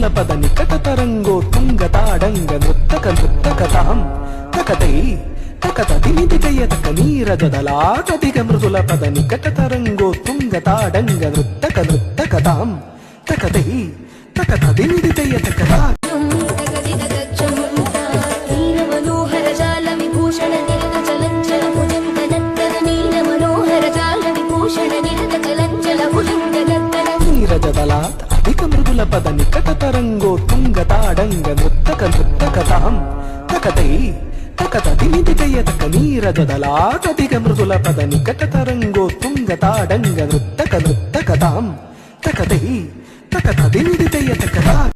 మృదుల పద నికట తరంగో తుంగ తాడంగ నృత్తక నృత్తకతాం తకతై తకత దినిదిగయ తక నీరజదలాటదిగ మృదుల పద నికట తరంగో తుంగ తాడంగ నృత్తక నృత్తకతాం తకతై తకత దినిదిగయ తక నీరజదలాత్ అధిక మృదుల పద నికట తరంగో తుంగ తాడంగ నృత్తక నృత్తకతాం తకతై తకత దినిదిగయ తక నీరజదలాటదిగ మృదుల పద నికట తరంగో తుంగ తాడంగ నృత్తక నృత్తకతాం తకతై తకత దినిదిగయ తక